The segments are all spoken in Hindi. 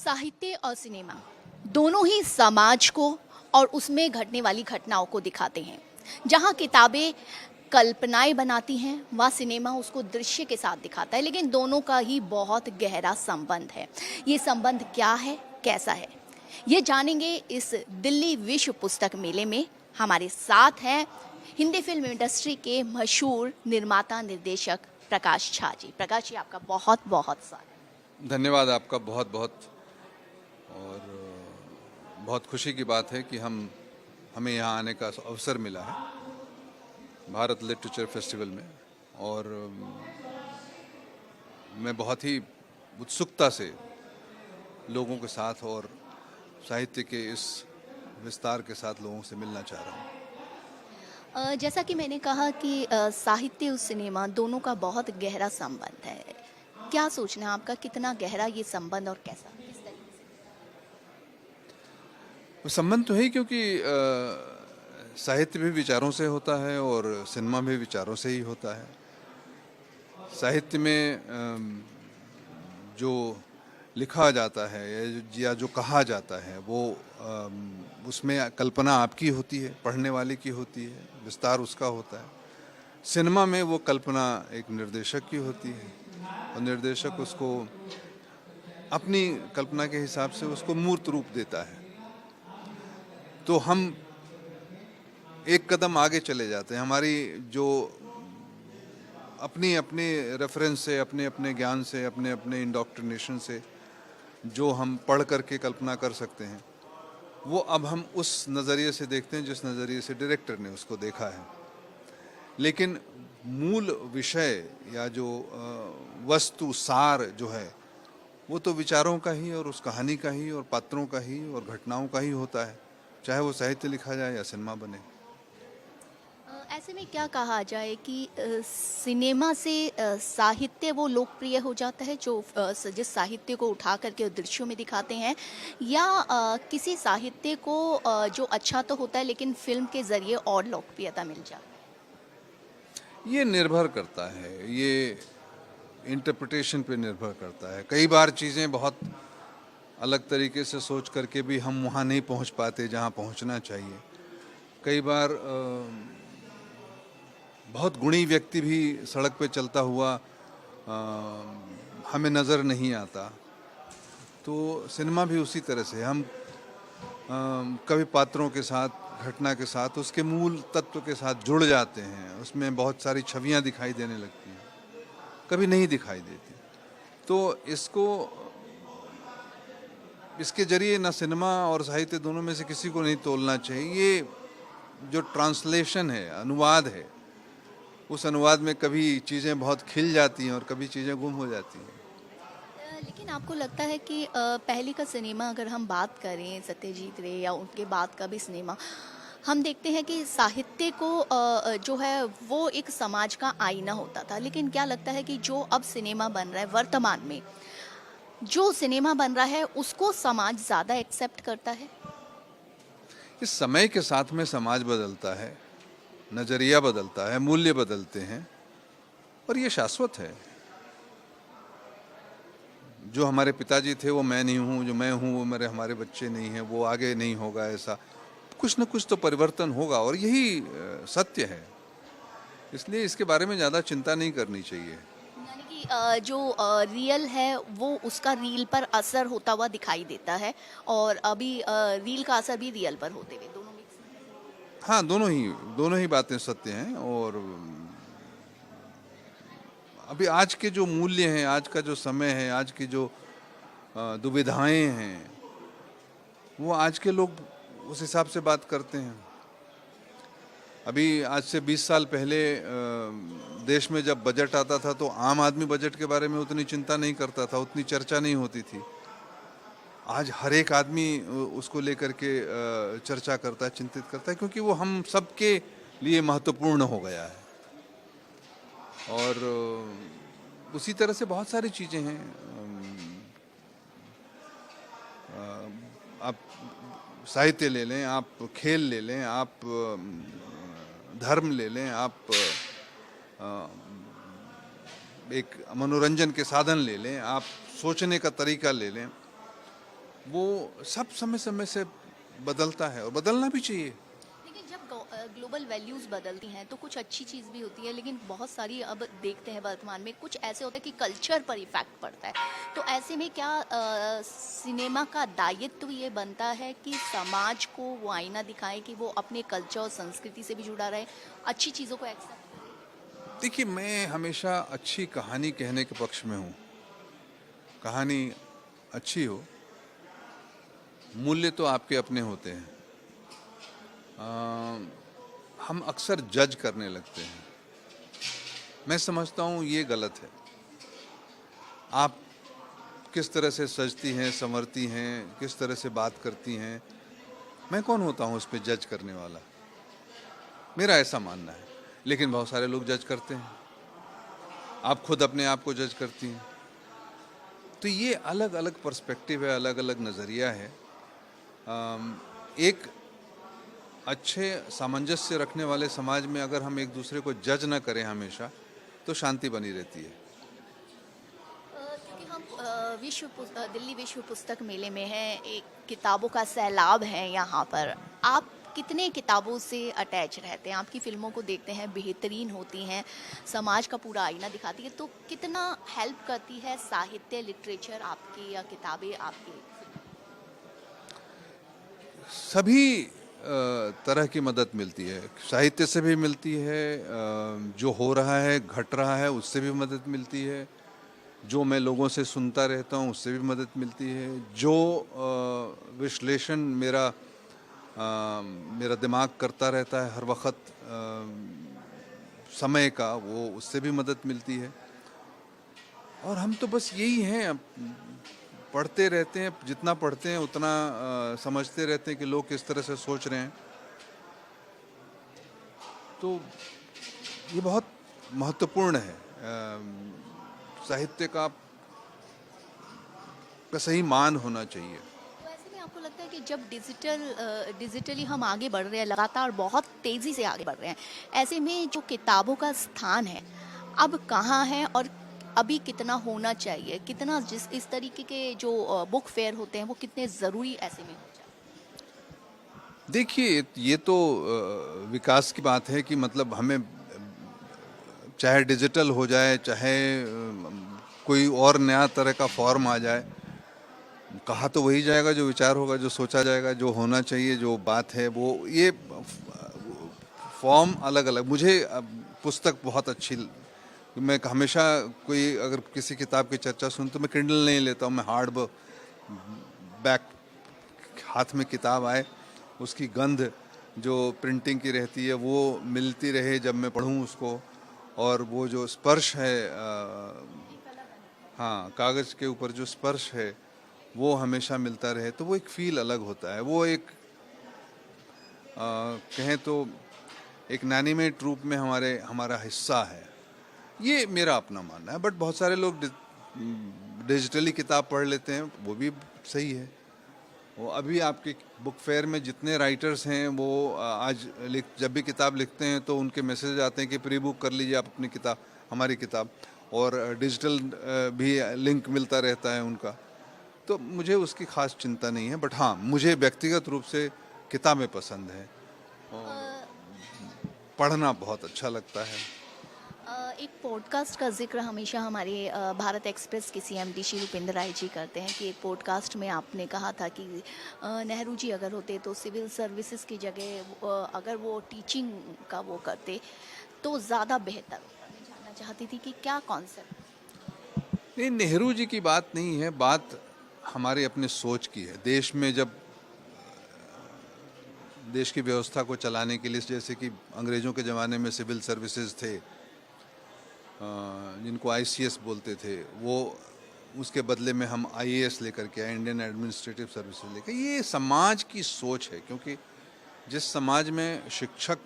साहित्य और सिनेमा दोनों ही समाज को और उसमें घटने वाली घटनाओं को दिखाते हैं। जहाँ किताबें कल्पनाएं बनाती हैं, वहाँ सिनेमा उसको दृश्य के साथ दिखाता है, लेकिन दोनों का ही बहुत गहरा संबंध है। ये संबंध क्या है, कैसा है, ये जानेंगे इस दिल्ली विश्व पुस्तक मेले में। हमारे साथ हैं हिंदी फिल्म इंडस्ट्री के मशहूर निर्माता निर्देशक प्रकाश झा जी। प्रकाश जी, आपका बहुत बहुत स्वागत। धन्यवाद आपका बहुत बहुत। और बहुत खुशी की बात है कि हमें यहाँ आने का अवसर मिला है भारत लिटरेचर फेस्टिवल में। और मैं बहुत ही उत्सुकता से लोगों के साथ और साहित्य के इस विस्तार के साथ लोगों से मिलना चाह रहा हूँ। जैसा कि मैंने कहा कि साहित्य और सिनेमा दोनों का बहुत गहरा संबंध है। क्या सोचना है आपका, कितना गहरा ये संबंध और कैसा, किस तरीके से? संबंध तो है ही, क्योंकि साहित्य भी विचारों से होता है और सिनेमा भी विचारों से ही होता है। साहित्य में जो लिखा जाता है या जो कहा जाता है वो उसमें कल्पना आपकी होती है, पढ़ने वाले की होती है, विस्तार उसका होता है। सिनेमा में वो कल्पना एक निर्देशक की होती है और निर्देशक उसको अपनी कल्पना के हिसाब से उसको मूर्त रूप देता है। तो हम एक कदम आगे चले जाते हैं। हमारी जो अपनी अपने रेफरेंस से, अपने अपने ज्ञान से, अपने अपने इंडोक्ट्रिनेशन से जो हम पढ़ करके कल्पना कर सकते हैं, वो अब हम उस नज़रिए से देखते हैं जिस नज़रिए से डायरेक्टर ने उसको देखा है। लेकिन मूल विषय या जो वस्तु सार जो है वो तो विचारों का ही और उस कहानी का ही और पात्रों का ही और घटनाओं का ही होता है, चाहे वो साहित्य लिखा जाए या सिनेमा बने। ऐसे में क्या कहा जाए कि सिनेमा से साहित्य वो लोकप्रिय हो जाता है जो जिस साहित्य को उठा करके दृश्यों में दिखाते हैं, या किसी साहित्य को जो अच्छा तो होता है लेकिन फिल्म के जरिए और लोकप्रियता मिल जाती है? ये निर्भर करता है, ये इंटरप्रिटेशन पे निर्भर करता है। कई बार चीज़ें बहुत अलग तरीके से सोच करके भी हम वहाँ नहीं पहुँच पाते जहाँ पहुँचना चाहिए। कई बार बहुत गुणी व्यक्ति भी सड़क पे चलता हुआ हमें नज़र नहीं आता। तो सिनेमा भी उसी तरह से हम कभी पात्रों के साथ, घटना के साथ, उसके मूल तत्व के साथ जुड़ जाते हैं। उसमें बहुत सारी छवियां दिखाई देने लगती हैं, कभी नहीं दिखाई देती। तो इसके जरिए ना सिनेमा और साहित्य दोनों में से किसी को नहीं तोलना चाहिए। ये जो ट्रांसलेशन है, अनुवाद है, उस अनुवाद में कभी चीज़ें बहुत खिल जाती हैं और कभी चीज़ें गुम हो जाती हैं। लेकिन आपको लगता है कि पहले का सिनेमा, अगर हम बात करें सत्यजीत रे या उनके बाद का भी सिनेमा, हम देखते हैं कि साहित्य को जो है वो एक समाज का आईना होता था। लेकिन क्या लगता है कि जो अब सिनेमा बन रहा है, वर्तमान में जो सिनेमा बन रहा है, उसको समाज ज़्यादा एक्सेप्ट करता है? इस समय के साथ में समाज बदलता है, नज़रिया बदलता है, मूल्य बदलते हैं और ये शाश्वत है। जो हमारे पिताजी थे वो मैं नहीं हूँ, जो मैं हूँ वो हमारे बच्चे नहीं हैं, वो आगे नहीं होगा। ऐसा कुछ न कुछ तो परिवर्तन होगा और यही सत्य है। इसलिए इसके बारे में ज़्यादा चिंता नहीं करनी चाहिए। यानी कि जो रियल है वो उसका रील पर असर होता हुआ दिखाई देता है, और अभी रील का असर भी रियल पर होते हुए दोनों मिक्स। हाँ, दोनों ही बातें सत्य हैं। और अभी आज के जो मूल्य हैं, आज का जो समय है, आज की जो दुविधाएं हैं, वो आज के लोग उस हिसाब से बात करते हैं। अभी आज से 20 साल पहले देश में जब बजट आता था तो आम आदमी बजट के बारे में उतनी चिंता नहीं करता था, उतनी चर्चा नहीं होती थी। आज हर एक आदमी उसको लेकर के चर्चा करता है, चिंतित करता है, क्योंकि वो हम सबके लिए महत्वपूर्ण हो गया है। और उसी तरह से बहुत सारी चीज़ें हैं। आप साहित्य ले लें, आप खेल ले लें, आप धर्म ले लें, आप एक मनोरंजन के साधन ले लें, आप सोचने का तरीका ले लें। वो सब समय समय से बदलता है और बदलना भी चाहिए। लेकिन जब ग्लोबल वैल्यूज़ बदलती हैं तो कुछ अच्छी चीज़ भी होती है, लेकिन बहुत सारी अब देखते हैं वर्तमान में कुछ ऐसे होते हैं कि कल्चर पर इफेक्ट पड़ता है। तो ऐसे में क्या सिनेमा का दायित्व ये बनता है कि समाज को वो आईना दिखाए कि वो अपने कल्चर और संस्कृति से भी जुड़ा रहे, अच्छी चीज़ों को एक्सेप्ट। देखिए, मैं हमेशा अच्छी कहानी कहने के पक्ष में हूँ। कहानी अच्छी हो, मूल्य तो आपके अपने होते हैं। हम अक्सर जज करने लगते हैं। मैं समझता हूँ ये गलत है। आप किस तरह से सजती हैं, संवरती हैं, किस तरह से बात करती हैं, मैं कौन होता हूँ उस पर जज करने वाला। मेरा ऐसा मानना है। लेकिन बहुत सारे लोग जज करते हैं। आप खुद अपने आप को जज करती हैं। तो ये अलग अलग पर्सपेक्टिव है, अलग अलग नज़रिया है। एक अच्छे सामंजस्य रखने वाले समाज में अगर हम एक दूसरे को जज ना करें हमेशा, तो शांति बनी रहती है। क्योंकि हम दिल्ली विश्व पुस्तक मेले में हैं, एक किताबों का सैलाब है यहाँ पर। आप कितने किताबों से अटैच रहते हैं? आपकी फिल्मों को देखते हैं, बेहतरीन होती हैं, समाज का पूरा आईना दिखाती है, तो कितना हेल्प करती है साहित्य, लिटरेचर आपकी या किताबें आपकी? सभी तरह की मदद मिलती है। साहित्य से भी मिलती है, जो हो रहा है, घट रहा है, उससे भी मदद मिलती है। जो मैं लोगों से सुनता रहता हूँ, उससे भी मदद मिलती है। जो विश्लेषण मेरा दिमाग करता रहता है हर वक्त समय का, वो उससे भी मदद मिलती है। और हम तो बस यही हैं, पढ़ते रहते हैं। जितना पढ़ते हैं उतना समझते रहते हैं कि लोग किस तरह से सोच रहे हैं। तो ये बहुत महत्वपूर्ण है। साहित्य का सही मान होना चाहिए। तो ऐसे में आपको लगता है कि जब डिजिटली हम आगे बढ़ रहे हैं, लगातार बहुत तेज़ी से आगे बढ़ रहे हैं, ऐसे में जो किताबों का स्थान है, अब कहाँ है और अभी कितना होना चाहिए? कितना इस तरीके के जो बुक फेयर होते हैं, वो कितने ज़रूरी ऐसे में हो जाए? देखिए, ये तो विकास की बात है कि मतलब हमें चाहे डिजिटल हो जाए, चाहे कोई और नया तरह का फॉर्म आ जाए, कहा तो वही जाएगा जो विचार होगा, जो सोचा जाएगा, जो होना चाहिए, जो बात है वो। ये फॉर्म अलग अलग। मुझे पुस्तक बहुत अच्छी, मैं हमेशा कोई अगर किसी किताब की चर्चा सुन तो मैं किंडल नहीं लेता हूँ। मैं हार्ड बैक, हाथ में किताब आए, उसकी गंध जो प्रिंटिंग की रहती है वो मिलती रहे जब मैं पढूं उसको। और वो जो स्पर्श है, हाँ, कागज़ के ऊपर जो स्पर्श है वो हमेशा मिलता रहे, तो वो एक फील अलग होता है। वो एक कहें तो एक एनिमेट रूप में हमारा हिस्सा है। ये मेरा अपना मानना है। बट बहुत सारे लोग डिजिटली किताब पढ़ लेते हैं, वो भी सही है। वो अभी आपके बुक फेयर में जितने राइटर्स हैं वो आज जब भी किताब लिखते हैं तो उनके मैसेज आते हैं कि प्री बुक कर लीजिए आप अपनी किताब, हमारी किताब। और डिजिटल भी लिंक मिलता रहता है उनका। तो मुझे उसकी खास चिंता नहीं है। बट हाँ, मुझे व्यक्तिगत रूप से किताबें पसंद हैं और पढ़ना बहुत अच्छा लगता है। एक पॉडकास्ट का जिक्र हमेशा हमारे भारत एक्सप्रेस के सीएमडी श्री रूपेंद्र राय जी करते हैं कि एक पॉडकास्ट में आपने कहा था कि नेहरू जी अगर होते तो सिविल सर्विसेज की जगह अगर वो टीचिंग का वो करते तो ज़्यादा बेहतर होता। मैं जानना चाहती थी कि क्या कॉन्सेप्ट? नहीं, नेहरू जी की बात नहीं है, बात हमारे अपने सोच की है। देश में जब देश की व्यवस्था को चलाने के लिए, जैसे कि अंग्रेज़ों के ज़माने में सिविल सर्विसेज थे, जिनको आईसीएस बोलते थे, वो उसके बदले में हम आईएएस लेकर के आए, इंडियन एडमिनिस्ट्रेटिव सर्विसेज लेकर। ये समाज की सोच है, क्योंकि जिस समाज में शिक्षक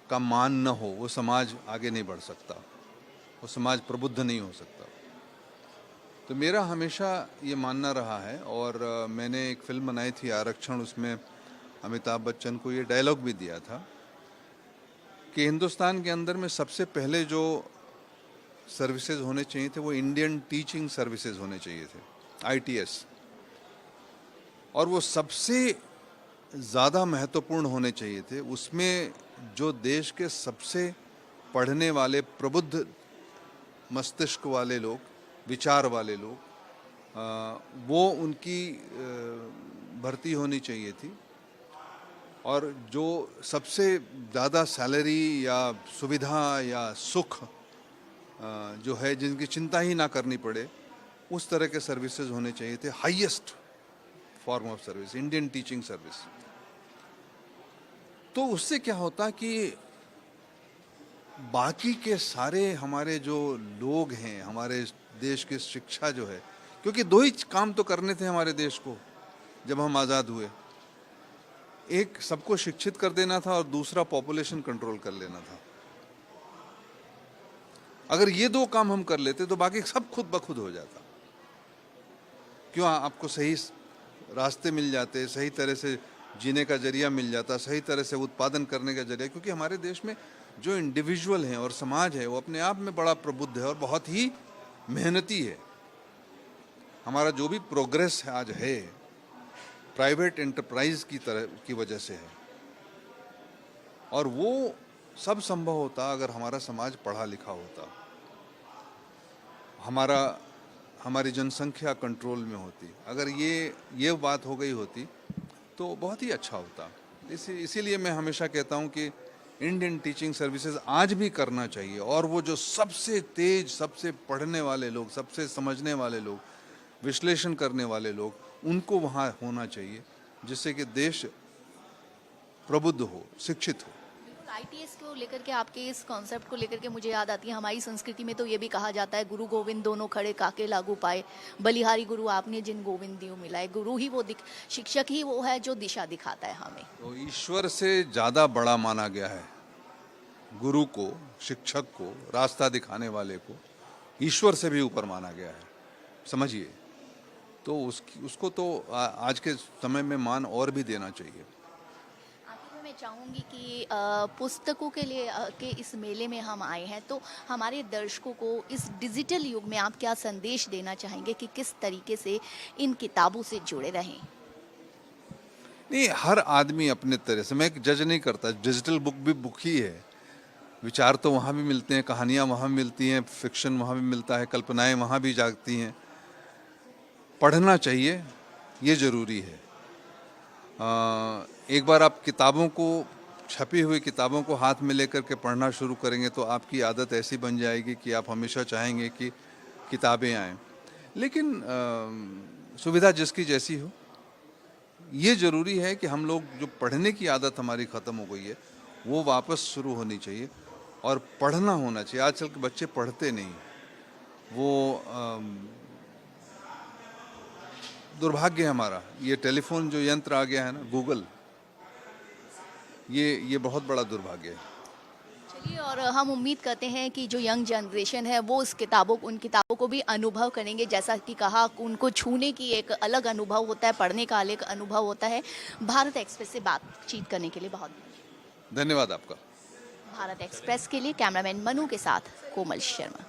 का मान न हो वो समाज आगे नहीं बढ़ सकता, वो समाज प्रबुद्ध नहीं हो सकता। तो मेरा हमेशा ये मानना रहा है। और मैंने एक फिल्म बनाई थी आरक्षण, उसमें अमिताभ बच्चन को ये डायलॉग भी दिया था कि हिंदुस्तान के अंदर में सबसे पहले जो सर्विसेज होने चाहिए थे वो इंडियन टीचिंग सर्विसेज होने चाहिए थे, आईटीएस। और वो सबसे ज़्यादा महत्वपूर्ण होने चाहिए थे। उसमें जो देश के सबसे पढ़ने वाले, प्रबुद्ध मस्तिष्क वाले लोग, विचार वाले लोग, वो उनकी भर्ती होनी चाहिए थी। और जो सबसे ज़्यादा सैलरी या सुविधा या सुख जो है, जिनकी चिंता ही ना करनी पड़े, उस तरह के सर्विसेज होने चाहिए थे। Highest form of service, Indian teaching service. तो उससे क्या होता कि बाकी के सारे हमारे जो लोग हैं, हमारे देश की शिक्षा जो है, क्योंकि दो ही काम तो करने थे हमारे देश को जब हम आज़ाद हुए, एक सबको शिक्षित कर देना था और दूसरा पॉपुलेशन कंट्रोल कर लेना था। अगर ये दो काम हम कर लेते तो बाकी सब खुद ब खुद हो जाता। क्यों? आपको सही रास्ते मिल जाते, सही तरह से जीने का जरिया मिल जाता, सही तरह से उत्पादन करने का जरिया। क्योंकि हमारे देश में जो इंडिविजुअल हैं और समाज है, वो अपने आप में बड़ा प्रबुद्ध है और बहुत ही मेहनती है। हमारा जो भी प्रोग्रेस आज है, प्राइवेट एंटरप्राइज की वजह से है। और वो सब संभव होता अगर हमारा समाज पढ़ा लिखा होता, हमारी जनसंख्या कंट्रोल में होती। अगर ये बात हो गई होती तो बहुत ही अच्छा होता। इसीलिए मैं हमेशा कहता हूँ कि इंडियन टीचिंग सर्विसेज आज भी करना चाहिए। और वो जो सबसे तेज, सबसे पढ़ने वाले लोग, सबसे समझने वाले लोग, विश्लेषण करने वाले लोग, उनको वहाँ होना चाहिए, जिससे कि देश प्रबुद्ध हो, शिक्षित हो। आईटीएस को लेकर के, आपके इस कॉन्सेप्ट को लेकर के मुझे याद आती है, हमारी संस्कृति में तो ये भी कहा जाता है, गुरु गोविंद दोनों खड़े काके लागू पाए, बलिहारी गुरु आपने जिन गोविंद दियो मिलाए। गुरु ही वो शिक्षक ही वो है जो दिशा दिखाता है हमें। तो ईश्वर से ज़्यादा बड़ा माना गया है गुरु को, शिक्षक को, रास्ता दिखाने वाले को ईश्वर से भी ऊपर माना गया है, समझिए। तो उसको तो आज के समय में मान और भी देना चाहिए। मैं चाहूँगी कि पुस्तकों के लिए के इस मेले में हम आए हैं, तो हमारे दर्शकों को इस डिजिटल युग में आप क्या संदेश देना चाहेंगे कि किस तरीके से इन किताबों से जुड़े रहें? नहीं, हर आदमी अपने तरह से, मैं जज नहीं करता। डिजिटल बुक भी बुक ही है। विचार तो वहाँ भी मिलते हैं, कहानियाँ वहाँ मिलती हैं, फिक्शन वहाँ भी मिलता है, कल्पनाएं वहाँ भी जागती हैं। पढ़ना चाहिए, ये ज़रूरी है। एक बार आप किताबों को, छपी हुई किताबों को हाथ में लेकर के पढ़ना शुरू करेंगे तो आपकी आदत ऐसी बन जाएगी कि आप हमेशा चाहेंगे कि किताबें आएँ। लेकिन सुविधा जिसकी जैसी हो, ये ज़रूरी है कि हम लोग, जो पढ़ने की आदत हमारी ख़त्म हो गई है, वो वापस शुरू होनी चाहिए और पढ़ना होना चाहिए। आजकल के बच्चे पढ़ते नहीं, वो दुर्भाग्य है हमारा। ये टेलीफोन जो यंत्र आ गया है ना, गूगल, ये बहुत बड़ा दुर्भाग्य है। चलिए, और हम उम्मीद करते हैं कि जो यंग जनरेशन है वो उन किताबों को भी अनुभव करेंगे। जैसा कि कहा, उनको छूने की एक अलग अनुभव होता है, पढ़ने का अलग अनुभव होता है। भारत एक्सप्रेस से बातचीत करने के लिए बहुत धन्यवाद आपका। भारत एक्सप्रेस के लिए कैमरामैन मनु के साथ कोमल शर्मा।